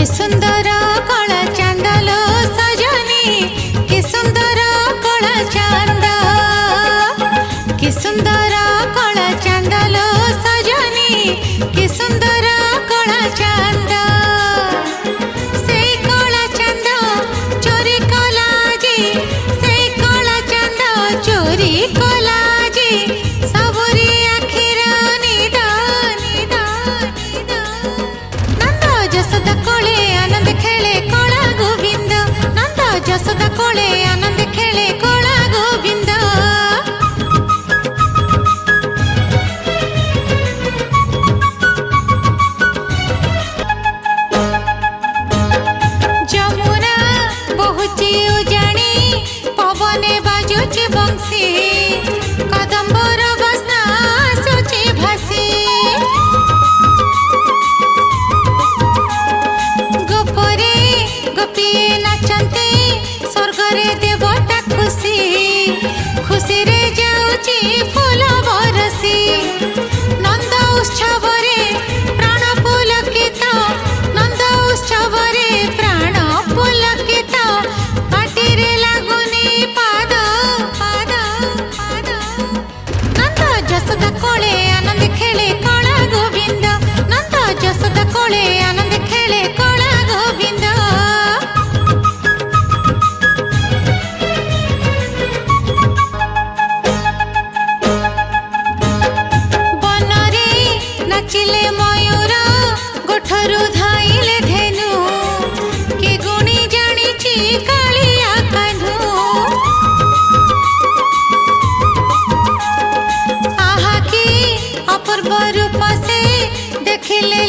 कि सुंदर कला चांदलो सजनी कि सुंदर कला चांद कि सुंदर कला चांदलो सजनी कि सुंदर कला चांद से कला चांद चोरी कला जी से कला चांद चोरी कला जी सबरी आखिर निद निद निद नंद जसोदा कोले आनंद खेले कोला गोविंद नंद जसोदा कोले आनंद खेले कोला गोविंद जमुना बहुची उजाणी पवने बाजुची बंसी कदम्बर बसना सुची भासी गोपरे गोपिए नाचंती स्वर्गरे देवता खुशी खुशी रे जाउची फूल बरसी नंद उत्सवरे प्राण पुलकित नंद उत्सवरे प्राण पुलकित पाटिरे लागुनी पाद पाद पाद नंद जसोदा कोले आनंद खेले कोला गोविंद नंद जसोदा कोले आनंद खेले कोला गोविंद बनरे नाचिले मयूर गोठरू धाइले धेनु कि गुणी जानिची कालिया कान्हू आहा की अपूर्व रूप से देखिले